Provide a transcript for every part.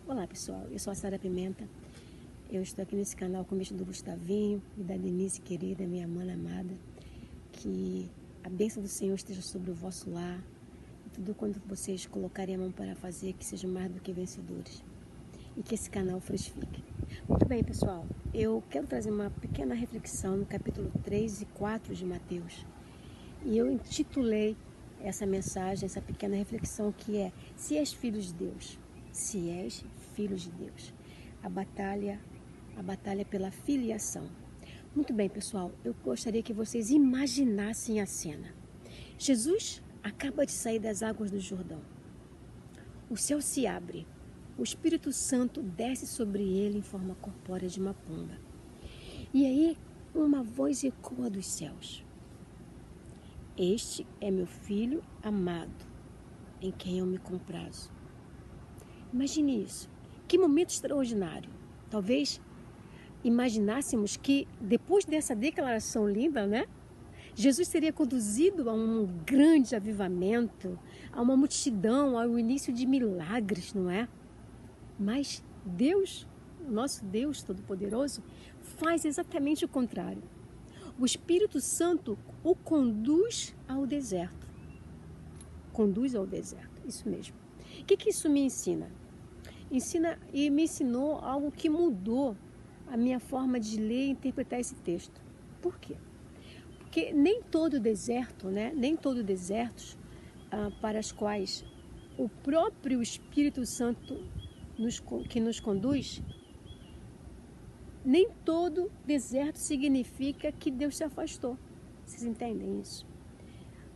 Olá pessoal, eu sou a Sara Pimenta, eu estou aqui nesse canal com o bicho do Gustavinho e da Denise querida, minha mana amada. Que a bênção do Senhor esteja sobre o vosso lar e tudo quanto vocês colocarem a mão para fazer, que sejam mais do que vencedores e que esse canal frutifique. Muito bem pessoal, eu quero trazer uma pequena reflexão no capítulo 3 e 4 de Mateus e eu intitulei essa mensagem, essa pequena reflexão que é: se és filho de Deus. Se és filho de Deus. A batalha pela filiação. Muito bem, pessoal, eu gostaria que vocês imaginassem a cena. Jesus acaba de sair das águas do Jordão. O céu se abre. O Espírito Santo desce sobre ele em forma corpórea de uma pomba. E aí, uma voz ecoa dos céus: este é meu filho amado, em quem eu me comprazo. Imagine isso. Que momento extraordinário. Talvez imaginássemos que depois dessa declaração linda, né? Jesus seria conduzido a um grande avivamento, a uma multidão, ao início de milagres, não é? Mas Deus, nosso Deus Todo-Poderoso, faz exatamente o contrário. O Espírito Santo o conduz ao deserto. Conduz ao deserto, isso mesmo. O que isso me ensina? Me ensinou algo que mudou a minha forma de ler e interpretar esse texto. Por quê? Porque nem todo deserto, né? Nem todo desertos para os quais o próprio Espírito Santo que nos conduz, nem todo deserto significa que Deus se afastou. Vocês entendem isso?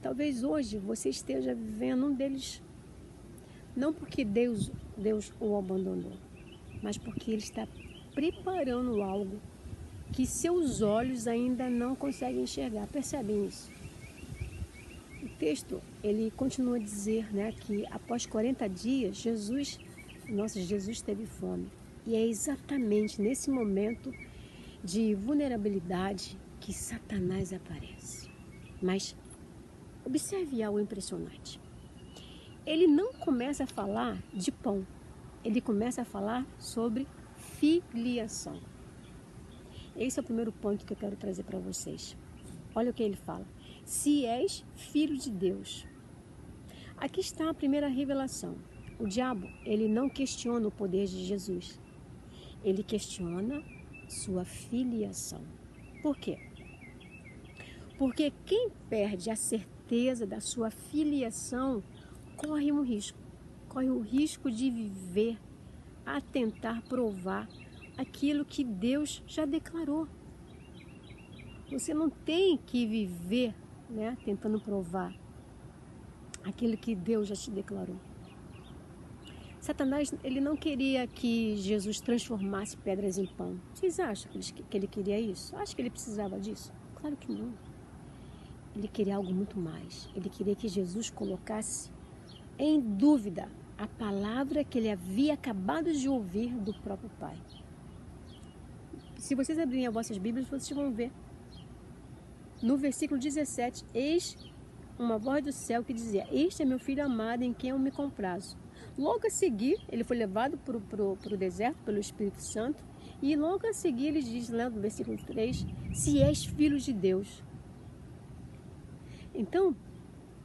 Talvez hoje você esteja vivendo um deles. Não porque Deus o abandonou, mas porque Ele está preparando algo que seus olhos ainda não conseguem enxergar. Percebem isso? O texto, ele continua a dizer, né, que após 40 dias, Jesus teve fome. E é exatamente nesse momento de vulnerabilidade que Satanás aparece. Mas observe algo impressionante. Ele não começa a falar de pão, ele começa a falar sobre filiação. Esse é o primeiro ponto que eu quero trazer para vocês. Olha o que ele fala: se és filho de Deus. Aqui está a primeira revelação. O diabo, ele não questiona o poder de Jesus, ele questiona sua filiação. Por quê? Porque quem perde a certeza da sua filiação corre o risco de viver a tentar provar aquilo que Deus já declarou. Você não tem que viver, né, tentando provar aquilo que Deus já te declarou. Satanás, ele não queria que Jesus transformasse pedras em pão. Vocês acham que ele queria isso? Acho que ele precisava disso? Claro que não. Ele queria algo muito mais. Ele queria que Jesus colocasse em dúvida a palavra que ele havia acabado de ouvir do próprio Pai. Se vocês abrirem as vossas Bíblias, vocês vão ver. No versículo 17, eis uma voz do céu que dizia: este é meu filho amado em quem eu me comprazo. Logo a seguir, ele foi levado para o deserto pelo Espírito Santo. E logo a seguir ele diz lá no versículo 3, se és filho de Deus. Então,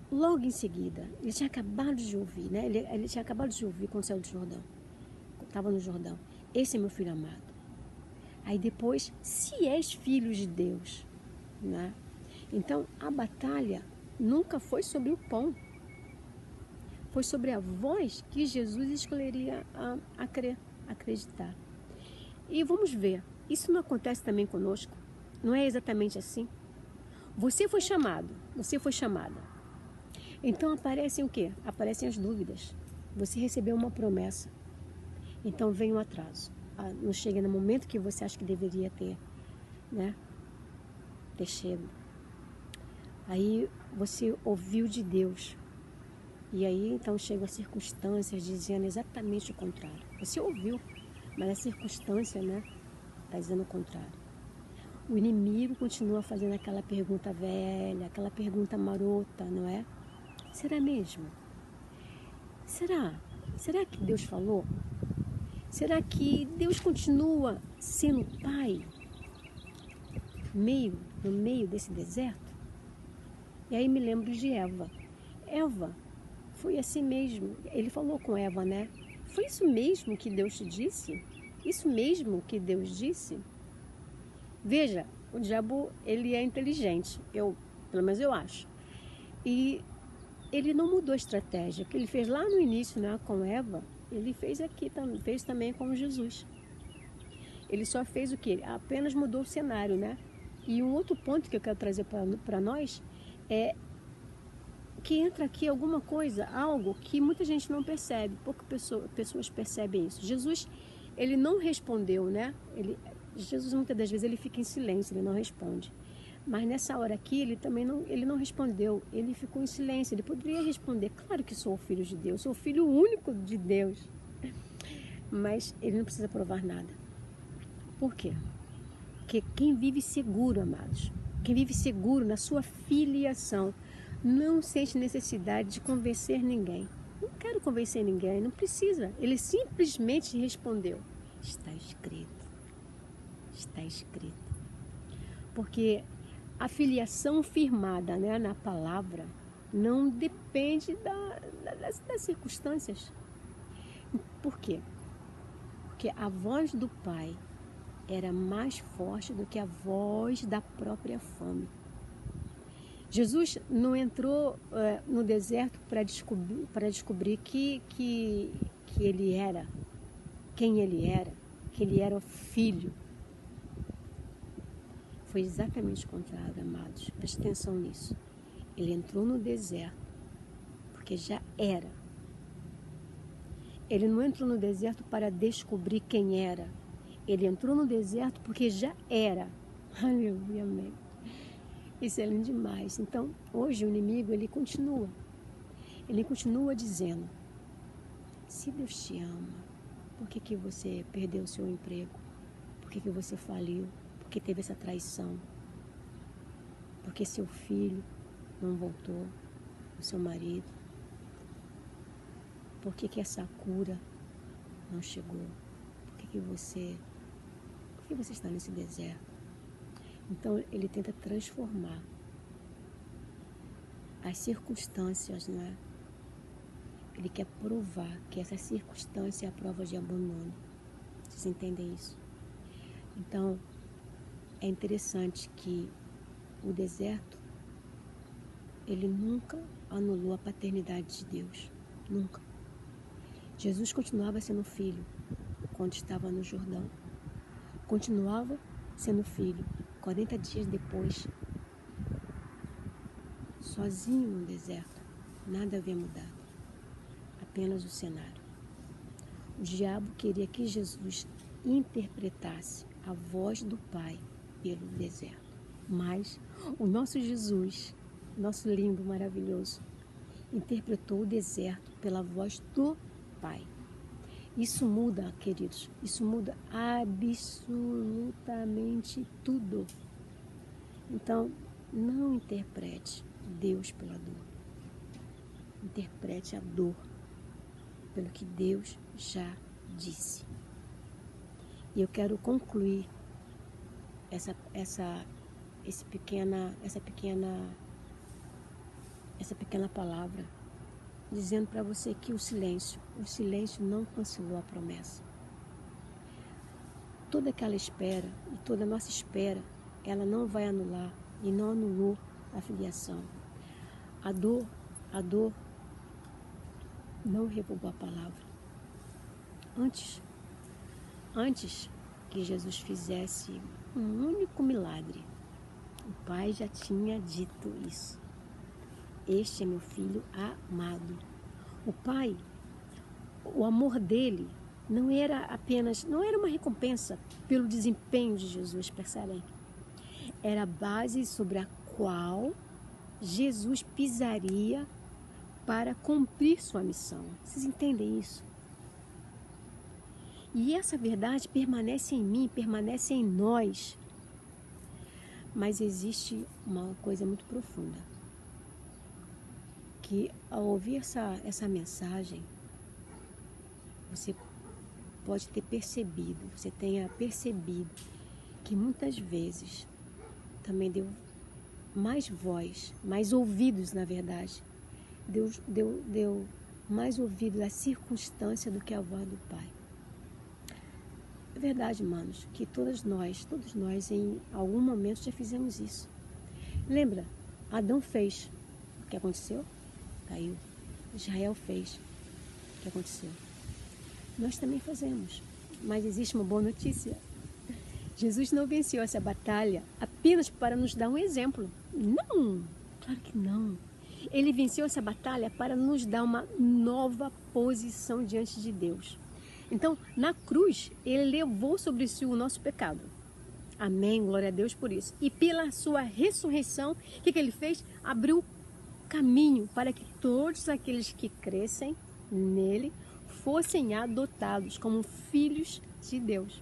logo em seguida, ele tinha acabado de ouvir, né? Ele tinha acabado de ouvir quando saiu do Jordão. Estava no Jordão. Esse é meu filho amado. Aí depois, se és filho de Deus, né? Então, a batalha nunca foi sobre o pão. Foi sobre a voz que Jesus escolheria a crer, acreditar. E vamos ver, isso não acontece também conosco? Não é exatamente assim? Você foi chamado, você foi chamada. Então aparecem o quê? Aparecem as dúvidas. Você recebeu uma promessa. Então vem um atraso. Não chega no momento que você acha que deveria ter, né? Ter chego. Aí você ouviu de Deus. E aí então chegam as circunstâncias dizendo exatamente o contrário. Você ouviu, mas a circunstância, né, está dizendo o contrário. O inimigo continua fazendo aquela pergunta velha, aquela pergunta marota, não é? Será mesmo? Será que Deus falou? Será que Deus continua sendo pai no meio desse deserto? E aí me lembro de Eva. Eva foi assim mesmo. Ele falou com Eva, né? Foi isso mesmo que Deus te disse? Isso mesmo que Deus disse? Veja, o diabo, ele é inteligente. Pelo menos eu acho. E ele não mudou a estratégia. O que ele fez lá no início, né, com Eva, ele fez fez também com Jesus. Ele só fez o quê? Apenas mudou o cenário, né? E um outro ponto que eu quero trazer para nós é que entra aqui alguma coisa, algo que muita gente não percebe, poucas pessoas percebem isso. Jesus, ele não respondeu, né? Jesus muitas das vezes ele fica em silêncio, ele não responde. Mas nessa hora aqui, ele não respondeu, ele ficou em silêncio. Ele poderia responder, claro que sou o filho de Deus, sou o filho único de Deus. Mas ele não precisa provar nada. Por quê? Porque quem vive seguro, amados, quem vive seguro na sua filiação, não sente necessidade de convencer ninguém. Não quero convencer ninguém, não precisa. Ele simplesmente respondeu, está escrito. Está escrito. Porque a filiação firmada, né, na palavra não depende das circunstâncias. Por quê? Porque a voz do Pai era mais forte do que a voz da própria fome. Jesus não entrou no deserto para descobrir que ele era, quem ele era, que ele era o filho. Foi exatamente o contrário, amados. Preste atenção nisso. Ele entrou no deserto porque já era. Ele não entrou no deserto para descobrir quem era. Ele entrou no deserto porque já era. Aleluia, amém. Isso é lindo demais. Então, hoje o inimigo, ele continua dizendo, se Deus te ama, por que você perdeu o seu emprego? Por que você faliu? Por que teve essa traição? Por que seu filho não voltou? O seu marido? Por que essa cura não chegou? Por que você está nesse deserto? Então, ele tenta transformar as circunstâncias, não é? Ele quer provar que essa circunstância é a prova de abandono. Vocês entendem isso? Então, é interessante que o deserto, ele nunca anulou a paternidade de Deus. Nunca. Jesus continuava sendo filho quando estava no Jordão. Continuava sendo filho 40 dias depois, sozinho no deserto. Nada havia mudado, apenas o cenário. O diabo queria que Jesus interpretasse a voz do Pai pelo deserto. Mas o nosso Jesus, nosso lindo, maravilhoso, interpretou o deserto pela voz do Pai. Isso muda, queridos, isso muda absolutamente tudo. Então, não interprete Deus pela dor. Interprete a dor pelo que Deus já disse. E eu quero concluir essa pequena palavra dizendo para você que o silêncio não cancelou a promessa. Toda aquela espera e toda a nossa espera, ela não vai anular e não anulou a filiação. A dor não revogou a palavra. Antes que Jesus fizesse um único milagre, o Pai já tinha dito isso. Este é meu filho amado. O Pai, o amor dele não era uma recompensa pelo desempenho de Jesus, percebem? Era a base sobre a qual Jesus pisaria para cumprir sua missão. Vocês entendem isso? E essa verdade permanece em mim, permanece em nós. Mas existe uma coisa muito profunda. Que ao ouvir essa mensagem, você pode ter percebido, você tenha percebido que muitas vezes também deu mais voz, mais ouvidos, na verdade. Deus deu mais ouvido à circunstância do que à voz do Pai. É verdade, manos, que todos nós em algum momento já fizemos isso. Lembra? Adão fez. O que aconteceu? Caiu. Israel fez. O que aconteceu? Nós também fazemos. Mas existe uma boa notícia. Jesus não venceu essa batalha apenas para nos dar um exemplo. Não, claro que não. Ele venceu essa batalha para nos dar uma nova posição diante de Deus. Então, na cruz, ele levou sobre si o nosso pecado. Amém, glória a Deus por isso. E pela sua ressurreição, o que ele fez? Abriu caminho para que todos aqueles que crescem nele fossem adotados como filhos de Deus.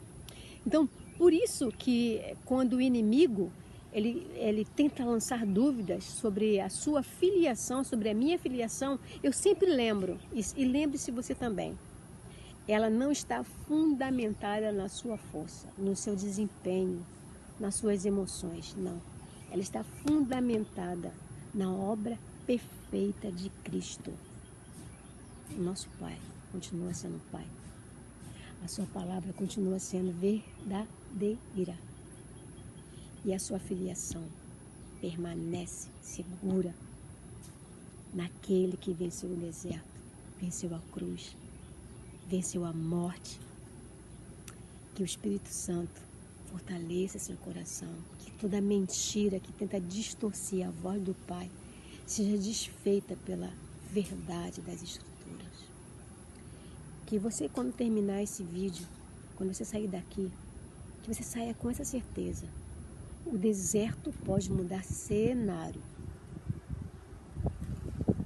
Então, por isso que quando o inimigo ele tenta lançar dúvidas sobre a sua filiação, sobre a minha filiação, eu sempre lembro, e lembre-se você também, ela não está fundamentada na sua força, no seu desempenho, nas suas emoções, não. Ela está fundamentada na obra perfeita de Cristo. O nosso Pai continua sendo Pai. A sua palavra continua sendo verdadeira. E a sua filiação permanece segura naquele que venceu o deserto, venceu a cruz, venceu a morte. Que o Espírito Santo fortaleça seu coração, que toda mentira que tenta distorcer a voz do Pai seja desfeita pela verdade das Escrituras. Que você, quando terminar esse vídeo, quando você sair daqui, que você saia com essa certeza. O deserto pode mudar cenário.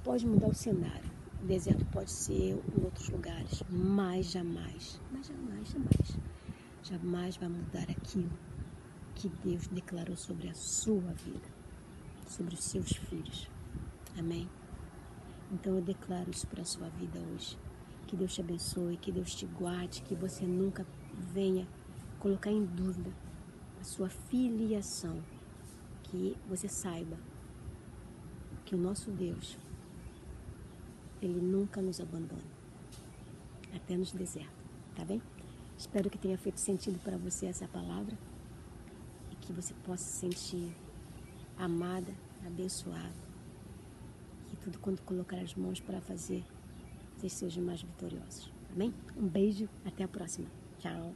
Pode mudar o cenário. O deserto pode ser em outros lugares, mas jamais vai mudar aquilo que Deus declarou sobre a sua vida, sobre os seus filhos. Amém? Então eu declaro isso para a sua vida hoje. Que Deus te abençoe, que Deus te guarde, que você nunca venha colocar em dúvida a sua filiação. Que você saiba que o nosso Deus, Ele nunca nos abandona, até nos desertos, tá bem? Espero que tenha feito sentido para você essa palavra e que você possa se sentir amada, abençoada, e tudo quanto colocar as mãos para fazer, vocês sejam mais vitoriosos. Amém? Um beijo, até a próxima. Tchau.